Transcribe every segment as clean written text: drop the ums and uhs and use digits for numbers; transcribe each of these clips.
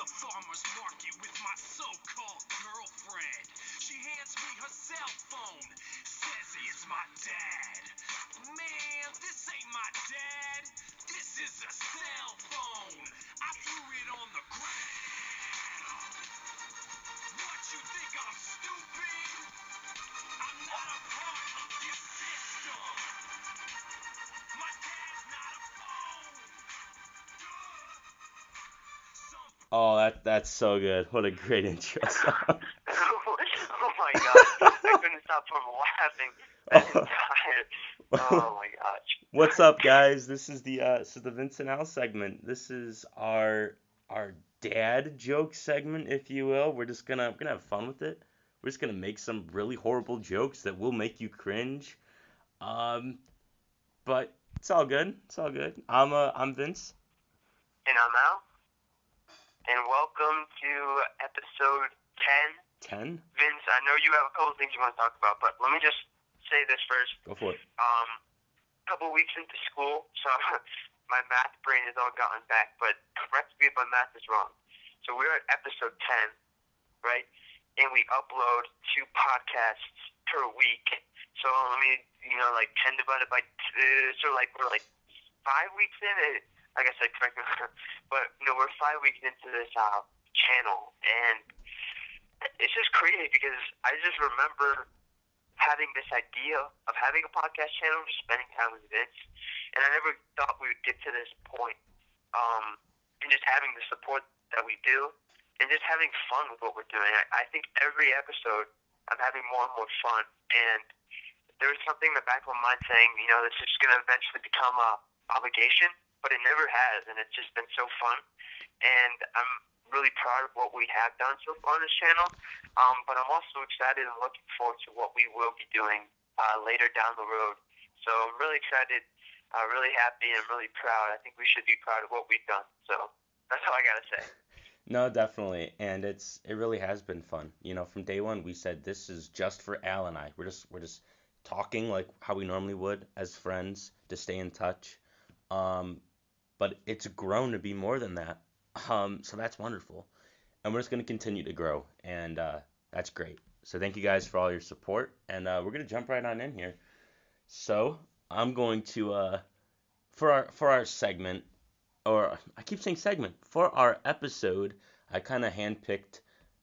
a farmer's market with my so-called girlfriend. She hands me her cell phone, says it's my dad. Man, this ain't my dad. This is a cell phone. I threw it on the ground. What, you think I'm stupid? I'm not a part of your system. My dad's not a phone. Oh, that's so good. What a great intro song. Oh my gosh, I couldn't stop from laughing that entire. Oh my gosh. What's up, guys? This is the Vince&Al segment. This is our dad joke segment, if you will. We're gonna have fun with it. We're just gonna make some really horrible jokes that will make you cringe. But it's all good. It's all good. I'm Vince. And I'm Al. And welcome to episode 10. 10? Vince, I know you have a couple things you want to talk about, but let me just say this first. Go for it. A couple weeks into school, so my math brain has all gotten back, but correct me if my math is wrong. So we're at episode 10, right? And we upload 2 podcasts per week. So let me, 10 divided by 2, so we're 5 weeks in. Like I said, correct me, but we're 5 weeks into this channel, and it's just crazy because I just remember having this idea of having a podcast channel, just spending time with Vince, and I never thought we would get to this point, and just having the support that we do, and just having fun with what we're doing. I think every episode I'm having more and more fun, and there was something in the back of my mind saying, this is going to eventually become a obligation, but it never has, and it's just been so fun, and I'm really proud of what we have done so far on this channel, but I'm also excited and looking forward to what we will be doing later down the road. So I'm really excited, really happy, and really proud. I think we should be proud of what we've done, so that's all I gotta say. No, definitely, and it really has been fun. From day one we said this is just for Al and I. We're just talking like how we normally would as friends to stay in touch. But it's grown to be more than that. So that's wonderful. And we're just going to continue to grow, and that's great. So thank you guys for all your support, and we're going to jump right on in here. So I'm going to, for our segment, or I keep saying segment, for our episode, I kind of handpicked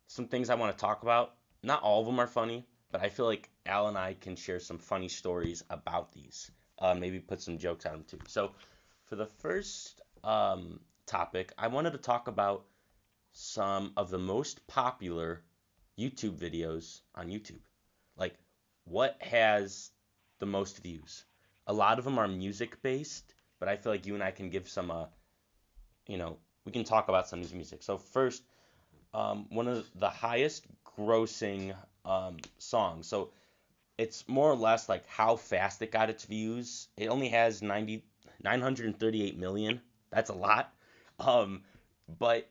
some things I want to talk about. Not all of them are funny, but I feel like Al and I can share some funny stories about these. Maybe put some jokes on them too. So for the first topic, I wanted to talk about some of the most popular YouTube videos on YouTube. Like, what has the most views? A lot of them are music based, but I feel like you and I can give some, we can talk about some of these music. So first, one of the highest grossing songs. So it's more or less like how fast it got its views. It only has 938 million. That's a lot. But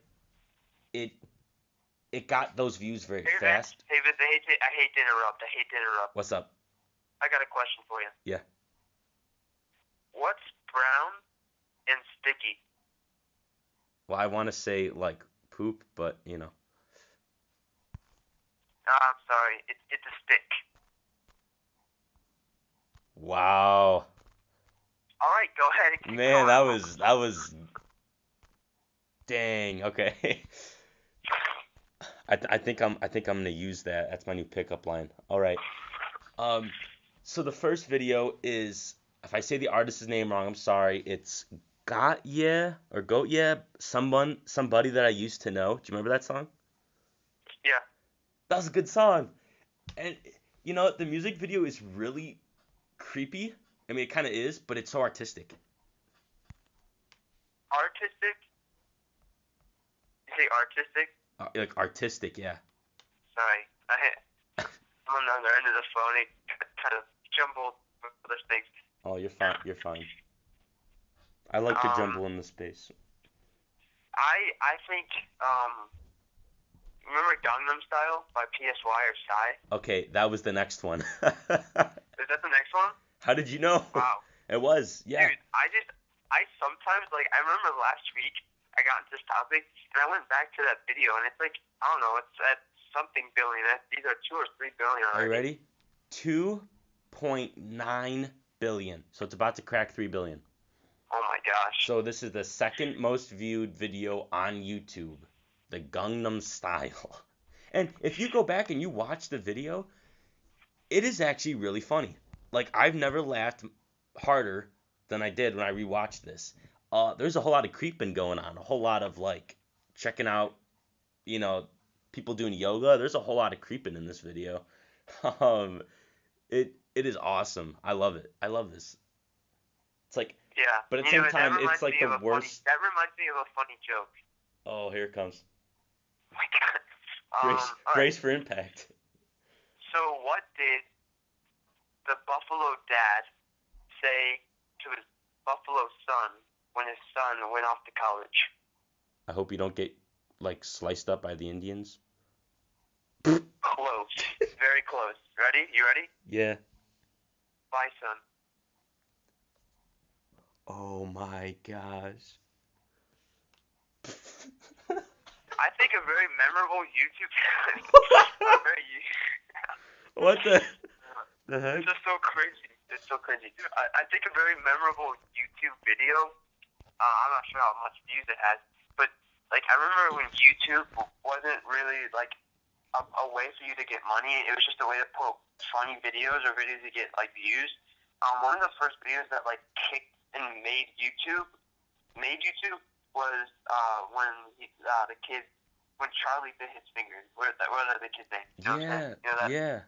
it got those views very fast. Hey, Vince, I hate to interrupt. What's up? I got a question for you. Yeah. What's brown and sticky? Well, I want to say like poop, but No, I'm sorry. It's a stick. Wow. All right, go ahead and keep Man, going. that was dang. Okay. I think I'm gonna use that. That's my new pickup line. All right. So the first video is, if I say the artist's name wrong, I'm sorry. It's Got Yeah or Goat Yeah, somebody that I used to know. Do you remember that song? Yeah. That was a good song. And the music video is really creepy. I mean, it kind of is, but it's so artistic. Artistic? You say artistic? Like artistic, yeah. Sorry. I'm on the other end of the phone. It kind of jumbled with other things. Oh, you're fine. You're fine. I like to jumble in the space. I think, remember Gangnam Style by PSY or Psy? Okay, that was the next one. Is that the next one? How did you know? Wow. It was, yeah. Dude, I sometimes, I remember last week, I got into this topic, and I went back to that video, and it's like, I don't know, it's at something billion. These are 2 or 3 billion Are you already. ready? 2.9 billion. So it's about to crack 3 billion. Oh my gosh. So this is the second most viewed video on YouTube, the Gangnam Style. And if you go back and you watch the video, it is actually really funny. Like, I've never laughed harder than I did when I rewatched this. There's a whole lot of creeping going on, a whole lot of like checking out, you know, people doing yoga. There's a whole lot of creeping in this video. Um, it is awesome. I love it. I love this. It's like, Yeah. but at the same time, it's like the worst. That reminds me of a funny joke. Oh, here it comes. Oh my god. Brace, all brace right. for impact. So what did the Buffalo dad say to his Buffalo son when his son went off to college? I hope you don't get like sliced up by the Indians. Close. Very close. Ready? You ready? Yeah. Bye, son. Oh my gosh. I think a very memorable YouTube. What the heck? It's just so cringy. It's so cringy. I think a very memorable YouTube video. I'm not sure how much views it has, but like I remember when YouTube wasn't really like a way for you to get money. It was just a way to put funny videos or videos to get like views. One of the first videos that like kicked and made YouTube was when when Charlie bit his finger. What are the kids' names? You know what I'm saying? You know that? Yeah.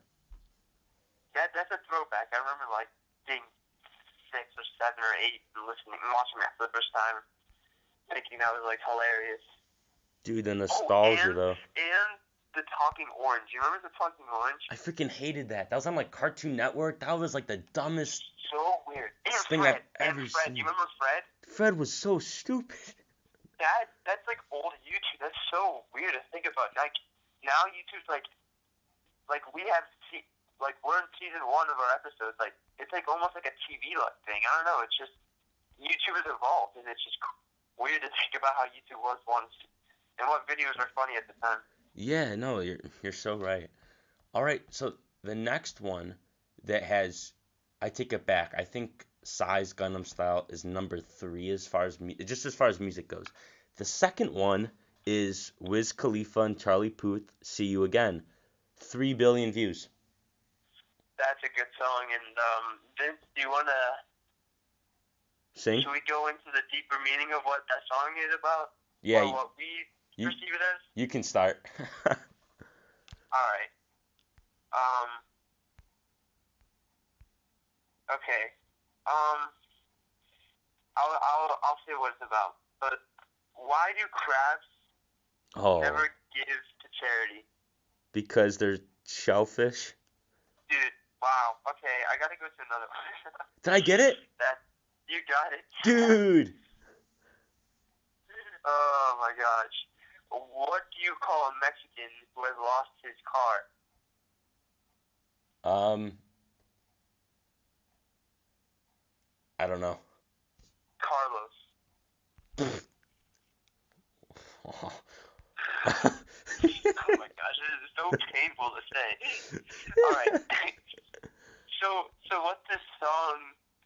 That's a throwback. I remember like being 6 or 7 or 8 and watching that for the first time, thinking that was like hilarious. Dude, the nostalgia though. And the Talking Orange. You remember the Talking Orange? I freaking hated that. That was on like Cartoon Network. That was like the dumbest So weird. And thing Fred. I've ever Fred. seen. You remember Fred? Fred was so stupid. That's like old YouTube. That's so weird to think about. Like now YouTube's like we have like we're in season 1 of our episodes. Like it's like almost like a TV thing. I don't know. It's just YouTube has evolved, and it's just weird to think about how YouTube was once and what videos are funny at the time. Yeah, no, you're so right. All right, so the next one that has, I take it back. I think Psy's Gangnam Style is number 3 as far as as far as music goes. The second one is Wiz Khalifa and Charlie Puth, See You Again. 3 billion views. That's a good song. And Vince, do you want to Sing? should we go into the deeper meaning of what that song is about? Yeah, Or what we perceive it as? you can start. All right. Okay. I'll say what it's about. But why do crabs never give to charity? Because they're shellfish. Dude, wow. Okay, I gotta go to another one. Did I get it? You got it. Dude. Oh my gosh. What do you call a Mexican who has lost his car? I don't know. Carlos. Oh. Oh my gosh, this is so painful to say. Alright. So what this song,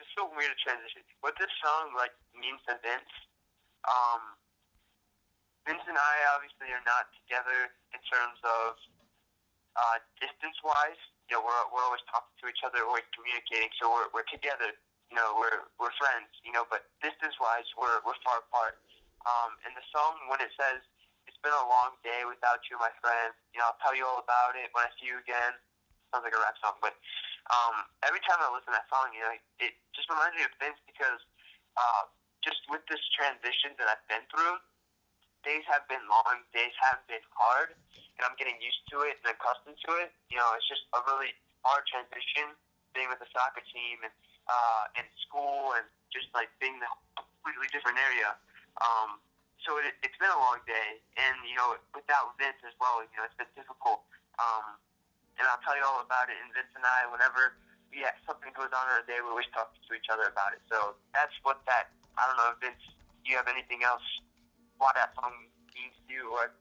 it's so weird to transition. What this song like means to Vince, Vince and I obviously are not together in terms of distance wise. You know, we're always talking to each other, always communicating, so we're together, you know, we're friends, you know, but distance wise we're far apart. And the song when it says it's been a long day without you, my friend, you know, I'll tell you all about it when I see you again. Sounds like a rap song, but every time I listen to that song, you know, it just reminds me of Vince because just with this transition that I've been through, days have been long, days have been hard, and I'm getting used to it and accustomed to it. You know, it's just a really hard transition being with the soccer team and in school and just like being in a completely different area. So it's been a long day, and you know, without Vince as well, you know, it's been difficult. And I'll tell you all about it. And Vince and I, whenever something goes on in our day, we always talk to each other about it. So that's what that. I don't know, Vince. Do you have anything else why that song means to you, or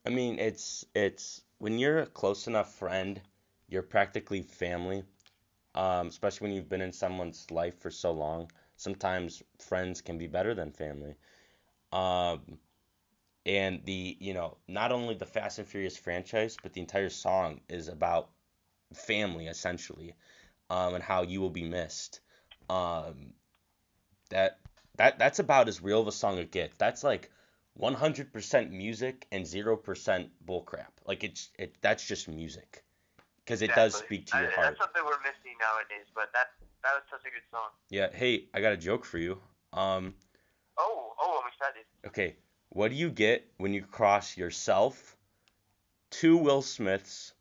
I mean, it's when you're a close enough friend, you're practically family. Especially when you've been in someone's life for so long. Sometimes friends can be better than family. Um, and not only the Fast and Furious franchise, but the entire song is about family essentially, and how you will be missed. Um, that that's about as real of a song it gets. That's like 100% music and 0% bullcrap. Like that's just music because it does exactly. speak to your That's heart. something we're missing nowadays. But that was such a good song. Yeah, hey, I got a joke for you. Um, I'm excited. okay, what do you get when you cross yourself, two Will Smiths,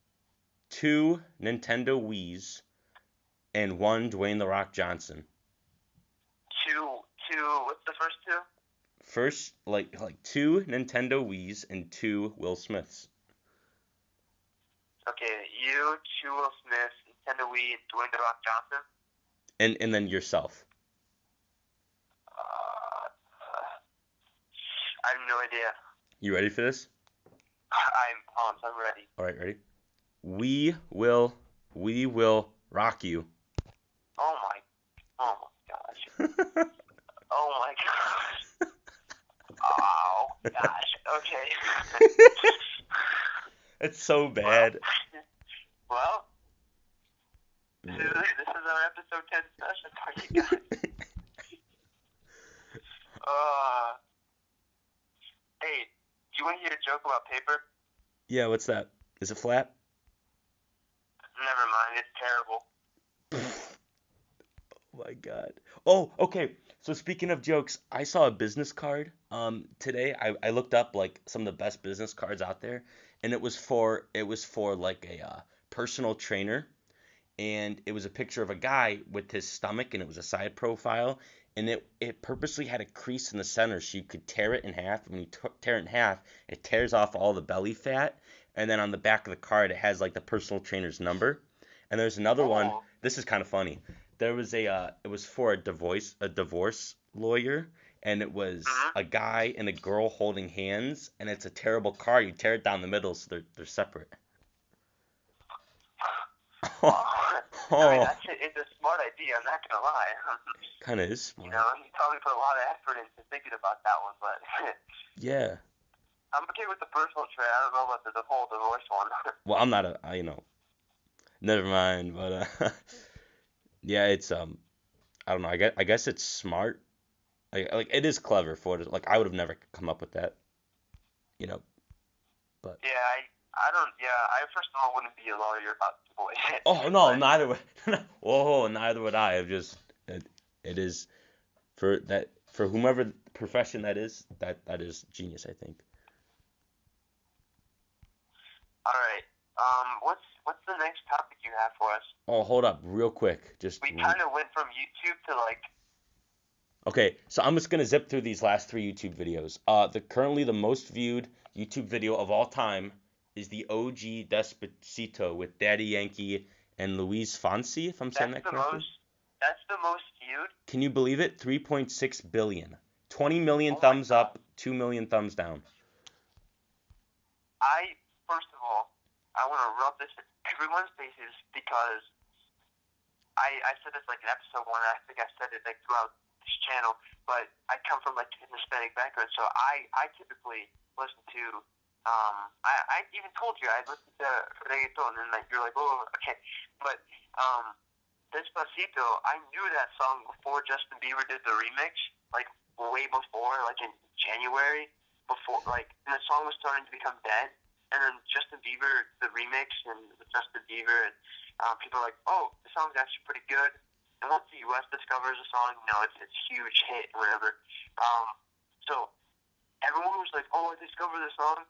two Nintendo Wii's, and one Dwayne The Rock Johnson? Two. What's the first two? First, like two Nintendo Wii's and two Will Smiths. Okay, you, two Will Smith, Nintendo Wii, and Dwayne The Rock Johnson. And then yourself. I have no idea. You ready for this? I'm pumped. I'm ready. All right, ready? We will rock you. Oh my gosh. Oh my gosh. Oh gosh. Okay. It's so bad. Well, this is our episode 10 session for you guys. Hey, do you want to hear a joke about paper? Yeah, what's that? Is it flat? Never mind, it's terrible. Oh my God. Oh, okay. So speaking of jokes, I saw a business card today. I looked up like some of the best business cards out there, and it was for like a personal trainer, and it was a picture of a guy with his stomach, and it was a side profile, and it purposely had a crease in the center so you could tear it in half. When you tear it in half, it tears off all the belly fat, and then on the back of the card it has like the personal trainer's number. And there's another one. Oh. This is kind of funny. There was it was for a divorce lawyer, and it was a guy and a girl holding hands, and it's a terrible card. You tear it down the middle so they're separate. I mean, it's a smart idea, I'm not gonna lie. Kind of is smart. You know, you probably put a lot of effort into thinking about that one, but Yeah. I'm okay with the personal trait. I don't know about the whole divorce one. Well, I'm not never mind, but yeah, it's I don't know. I guess it's smart. Like it is clever for it. Like I would have never come up with that, but Yeah, I don't. Yeah, I first of all wouldn't be a lawyer about divorce. oh no, neither would. Whoa, neither would I. I've just it is for whomever profession that is is genius, I think. All right. What's the next topic you have for us? Oh, hold up, real quick. We kind of went from YouTube to like. Okay, so I'm just gonna zip through these last three YouTube videos. Currently the most viewed YouTube video of all time is the OG Despacito with Daddy Yankee and Luis Fonsi, if I'm saying that correctly. That's the most viewed. Can you believe it? 3.6 billion. 20 million thumbs up, 2 million thumbs down. First of all, I want to rub this in everyone's faces because I said this like in episode 1, and I think I said it like throughout this channel, but I come from like an Hispanic background, so I typically listen to, I even told you I listen to reggaeton, and like you're like, oh, okay, but Despacito, I knew that song before Justin Bieber did the remix, like way before, like in January, before, like, and the song was starting to become dead. And then Justin Bieber, the remix, and with Justin Bieber, and people are like, oh, the song's actually pretty good. And once the U.S. discovers the song, it's a huge hit or whatever. So everyone was like, oh, I discovered the song.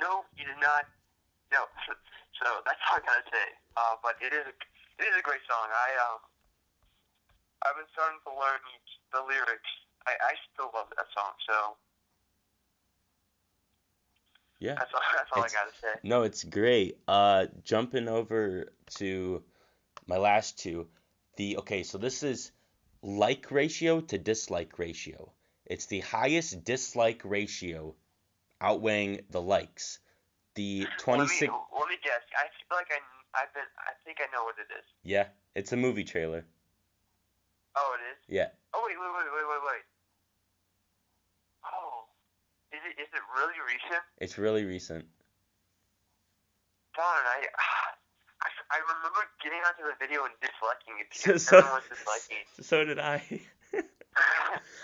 No, you did not. No. So that's all I gotta say. But it is a great song. I've been starting to learn the lyrics. I still love that song. So. Yeah. That's all I gotta say. No, it's great. Jumping over to my last two. So this is like ratio to dislike ratio. It's the highest dislike ratio outweighing the likes. The 26. Let me guess. I feel like I think I know what it is. Yeah, it's a movie trailer. Oh, it is? Yeah. Oh, wait. Oh, is it really recent? It's really recent. Darn, I remember getting onto the video and disliking it because So everyone was disliking it. so did I.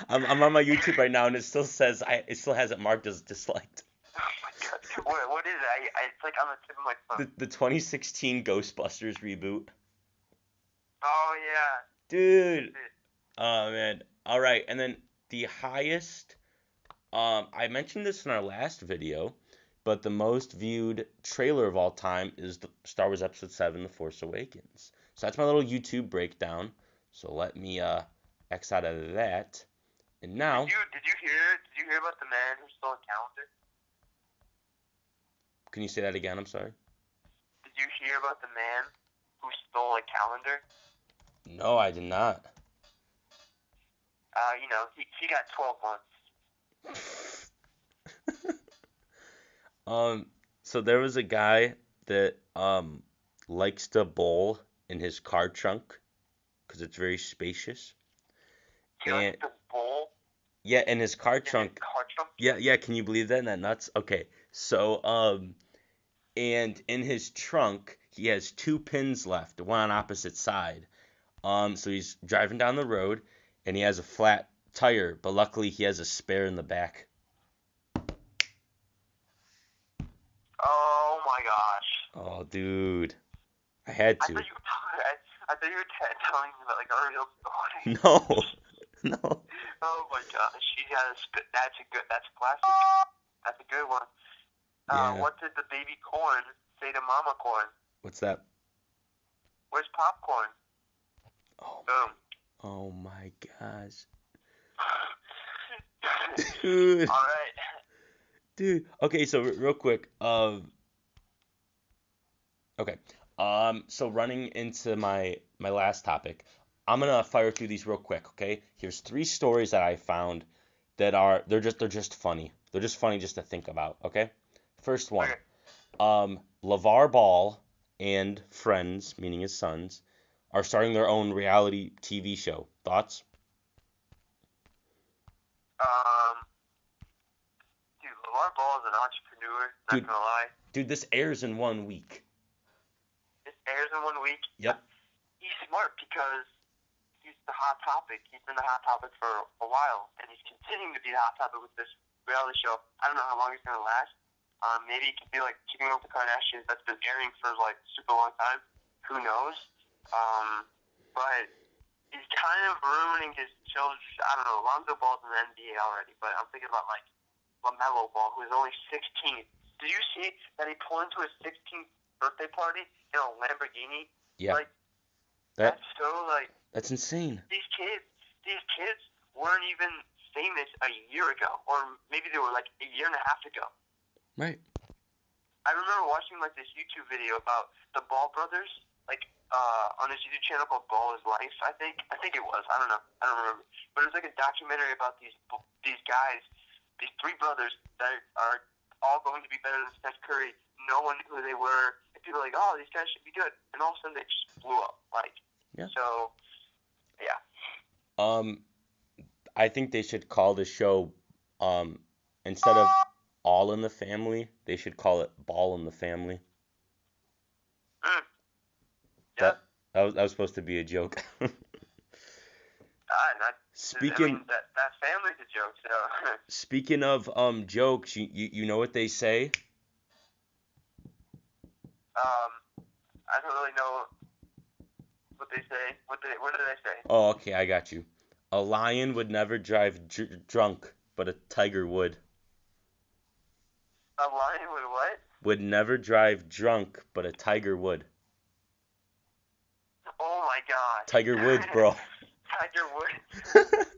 I'm on my YouTube right now and it still has it marked as disliked. Oh my god. What is it? It's like on the tip of my tongue. The 2016 Ghostbusters reboot. Oh yeah. Dude. Oh man. All right, and then the highest I mentioned this in our last video, but the most viewed trailer of all time is the Star Wars Episode 7, The Force Awakens. So that's my little YouTube breakdown. So let me X out of that. And now, Did you hear about the man who stole a calendar? can you say that again? I'm sorry. Did you hear about the man who stole a calendar? No, I did not. He got 12 months. So there was a guy that likes to bowl in his car trunk because it's very spacious. He likes to bowl Yeah, in his car in trunk. his car trunk? Yeah, can you believe that? Isn't that nuts? Okay, so and in his trunk he has two pins left, one on opposite side. So he's driving down the road and he has a flat tire, but luckily he has a spare in the back. Oh my gosh. Oh, dude, I had I to. thought you were telling me about like a real story. No, no. Oh my gosh. That's classic. That's a good one. Yeah. What did the baby corn say to mama corn? What's that? Where's popcorn? Oh, Boom. oh my gosh. Dude. All right. Dude. Okay, so real quick. Okay. So running into my last topic, I'm gonna fire through these real quick. Okay. Here's 3 stories that I found that they're just funny. They're just funny just to think about. Okay. First one. Okay. LeVar Ball and friends, meaning his sons, are starting their own reality TV show. Thoughts? Dude, LeVar Ball is an entrepreneur. Not gonna lie. Dude, this airs in 1 week. This airs in 1 week. Yep. He's smart because he's the hot topic. He's been the hot topic for a while, and he's continuing to be the hot topic with this reality show. I don't know how long it's gonna last. Maybe it could be like Keeping Up with the Kardashians that's been airing for like super long time. Who knows? But he's kind of ruining his children. I don't know. Lonzo Ball's in the NBA already, but I'm thinking about like LaMelo Ball, who is only 16. Did you see that he pulled into his 16th birthday party in a Lamborghini? Yeah. Like, that's so like. That's insane. These kids weren't even famous a year ago, or maybe they were like a year and a half ago. Right. I remember watching like this YouTube video about the Ball brothers, like on this YouTube channel called Ball is Life. I think it was. I don't know. I don't remember. But it was like a documentary about these guys, these 3 brothers that are all going to be better than Steph Curry. No one knew who they were. And people were like, oh, these guys should be good. And all of a sudden they just blew up. Like, yeah. So, yeah. I think they should call the show instead of All in the Family, they should call it Ball in the Family. Yeah. That was supposed to be a joke. Speaking that family's a joke. So. Speaking of jokes, you know what they say? I don't really know what they say. What do they say? Oh, okay, I got you. A lion would never drive drunk, but a tiger would. A lion would what? Would never drive drunk, but a tiger would. Oh my god. Tiger Woods, bro. Tiger Woods.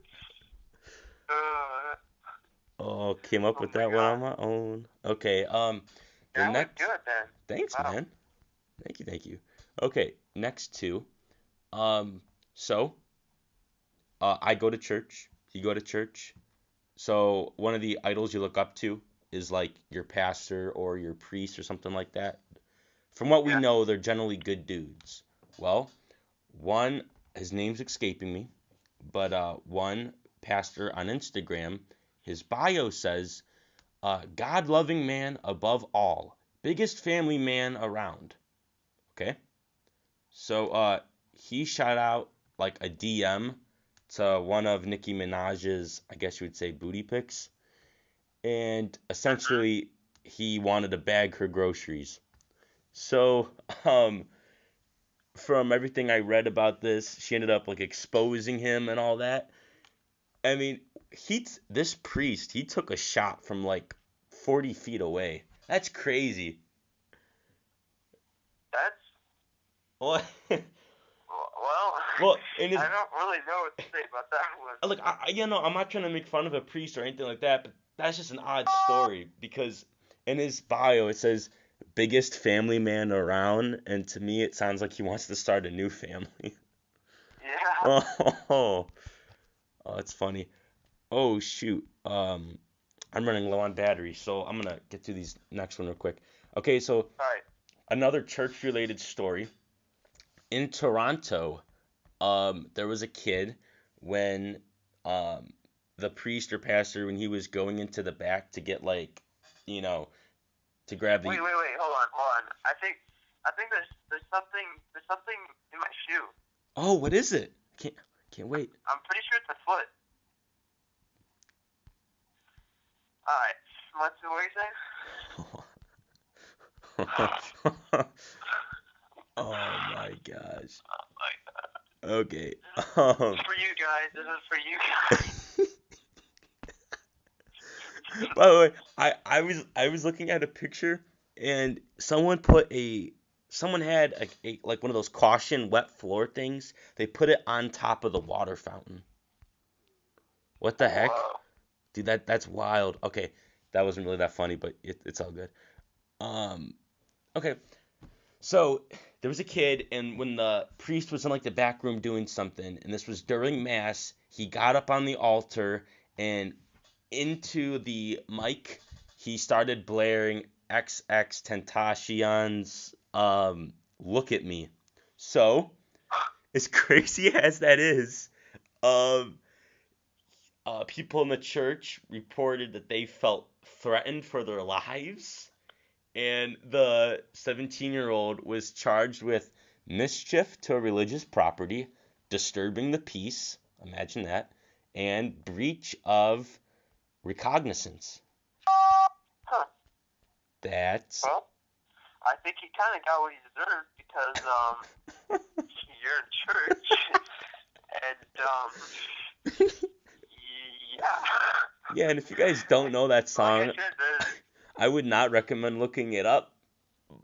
Oh, came up with that one on my own. Okay, the that next. was good then. Thanks, Wow. man. Thank you. Okay, next 2. So I go to church. You go to church. So one of the idols you look up to is like your pastor or your priest or something like that. From what we Yeah. know, they're generally good dudes. Well, one, his name's escaping me, but one pastor on Instagram, his bio says, God-loving man above all, biggest family man around. Okay? So he shot out like a DM to one of Nicki Minaj's, I guess you would say, booty pics, and essentially he wanted to bag her groceries. So, from everything I read about this, she ended up like exposing him and all that. I mean, this priest, he took a shot from like 40 feet away. That's crazy. That's Well, well. and his, I don't really know what to say about that one. look, I'm not trying to make fun of a priest or anything like that, but that's just an odd story because in his bio it says biggest family man around, and to me it sounds like he wants to start a new family. Yeah. Oh, that's funny. Oh shoot. I'm running low on battery, so I'm gonna get to these next one real quick. Okay, so All right. another church-related story. In Toronto, there was a kid when the priest or pastor when he was going into the back to get like, you know, to grab the. Wait. Hold on. I think there's something in my shoe. Oh, what is it? Can't wait. I'm pretty sure it's a foot. All right. What are you saying? Oh my gosh. Oh my God. Okay. This is for you guys. This is for you guys. By the way, I was looking at a picture and someone had a like one of those caution wet floor things. They put it on top of the water fountain. What the heck? Whoa. Dude, that's wild. Okay, that wasn't really that funny, but it's all good. Okay. So there was a kid, and when the priest was in like the back room doing something, and this was during mass, he got up on the altar and into the mic, he started blaring XX Tentacion's "Look at Me." So, as crazy as that is, um, people in the church reported that they felt threatened for their lives, and the 17-year-old was charged with mischief to a religious property, disturbing the peace, imagine that, and breach of recognizance. Huh. That's Well, I think he kind of got what he deserved because you're in church and yeah. yeah, and if you guys don't know that song, Like I said, I would not recommend looking it up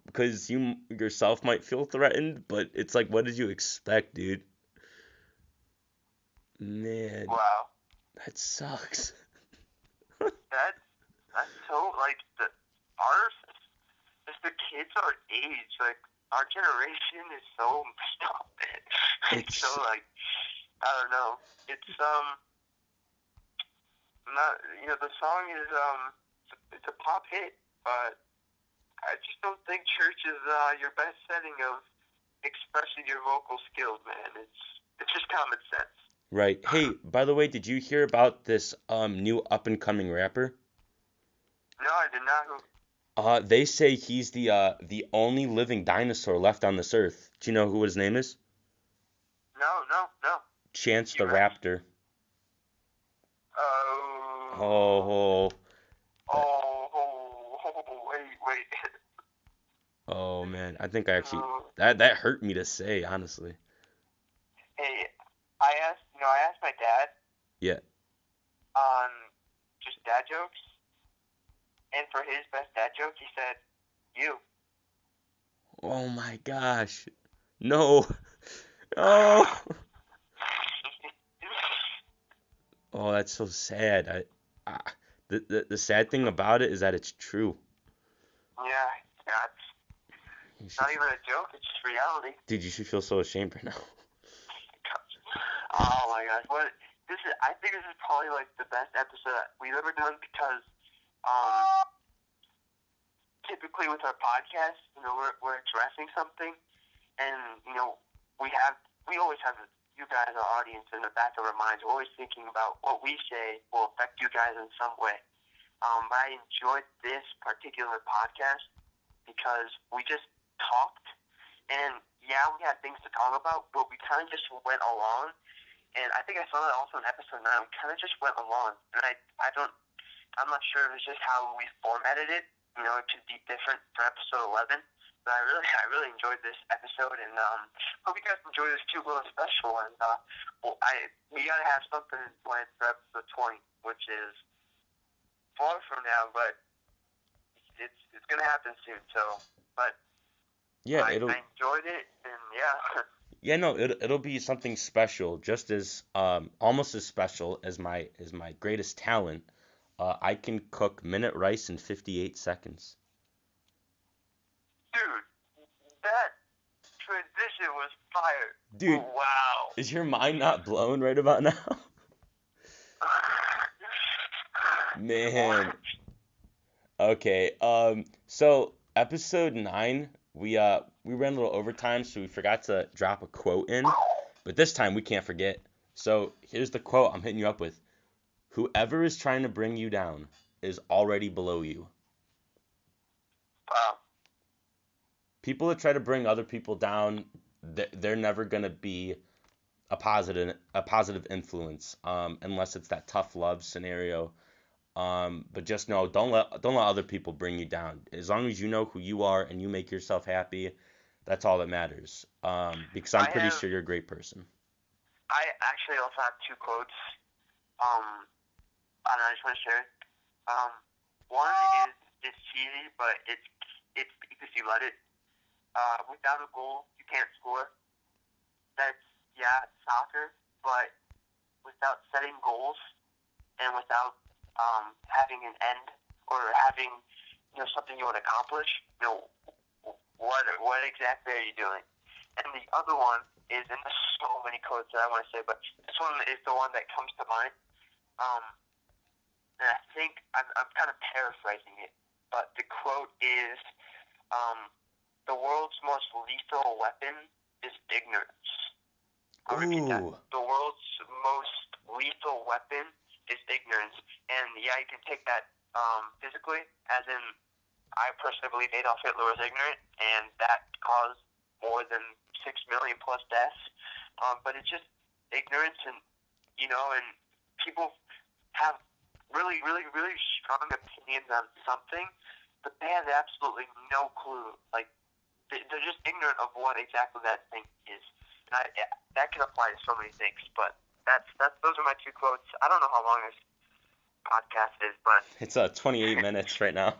because you yourself might feel threatened, but it's like, what did you expect, dude? Man, wow. that sucks. That's so like the kids our age, like our generation is so messed up, man. It's so like I don't know. It's not the song is it's a pop hit, but I just don't think church is your best setting of expressing your vocal skills, man. It's just common sense. Right. Hey, by the way, did you hear about this new up and coming rapper? No, I did not. They say he's the only living dinosaur left on this earth. Do you know who his name is? No. Chance the T-Rex? Raptor. Oh. Wait. Oh man, I think I actually that hurt me to say, honestly. Hey, I asked my dad. Yeah. On just dad jokes, and for his best dad joke, he said, "You." Oh my gosh. No. Oh. Oh, that's so sad. The sad thing about it is that it's true. Yeah, it's not even a joke. It's just reality. Dude, you should feel so ashamed right now. Oh my gosh, what? I think this is probably like the best episode we've ever done because um, typically with our podcast, we're addressing something, and we always have you guys, our audience, in the back of our minds. We're always thinking about what we say will affect you guys in some way. But I enjoyed this particular podcast because we just talked, and yeah, we had things to talk about, but we kind of just went along. And I think I saw that also in episode 9. We kind of just went along, and I'm not sure if it's just how we formatted it. It could be different for episode 11. But I really enjoyed this episode, and hope you guys enjoy this cute little special. And we gotta have something planned for episode 20, which is far from now, but it's gonna happen soon. So, but Yeah, I enjoyed it, and yeah. Yeah, no, it'll be something special, just as almost as special as my greatest talent. I can cook minute rice in 58 seconds. Dude, that transition was fire. Dude, Wow. is your mind not blown right about now? Man. Okay. So episode 9, we ran a little overtime, so we forgot to drop a quote in, but this time we can't forget. So here's the quote I'm hitting you up with. Whoever is trying to bring you down is already below you. Wow. People that try to bring other people down, they're never gonna be a positive influence, unless it's that tough love scenario. But just know, don't let other people bring you down. As long as you know who you are and you make yourself happy, that's all that matters. Because I'm pretty sure you're a great person. I actually also have 2 quotes. And I just want to share. One is cheesy, but it's if you let it. Without a goal, you can't score. That's soccer, but without setting goals and without having an end or having something you want to accomplish, what exactly are you doing? And the other one is, and there's so many quotes that I want to say, but this one is the one that comes to mind. And I think I'm kind of paraphrasing it, but the quote is, "The world's most lethal weapon is ignorance." I'll repeat that. The world's most lethal weapon is ignorance. And yeah, you can take that physically, as in, I personally believe Adolf Hitler was ignorant, and that caused more than 6 million plus deaths. But it's just ignorance, and and people have really, really, really strong opinions on something, but they have absolutely no clue. Like, they're just ignorant of what exactly that thing is. And that can apply to so many things. But those are my 2 quotes. I don't know how long this podcast is, but it's 28 minutes right now.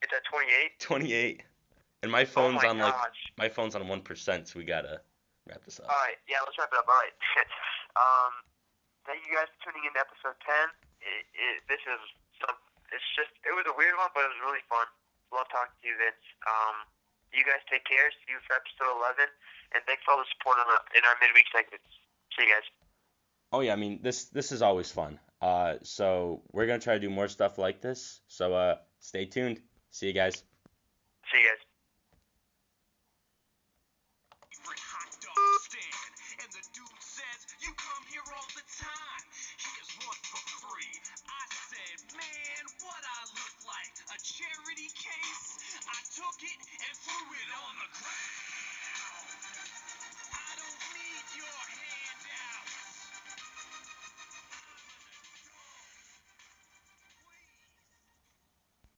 It's at 28. 28. And my phone's on my phone's on 1%, so we gotta wrap this up. All right, yeah, let's wrap it up. All right. Thank you guys for tuning in to episode 10. It was a weird one, but it was really fun. Love talking to you, Vince. You guys take care. See you for episode 11, and thanks for all the support in our midweek segments. See you guys. Oh yeah, I mean this is always fun. So we're gonna try to do more stuff like this. So stay tuned. See you guys. See you guys.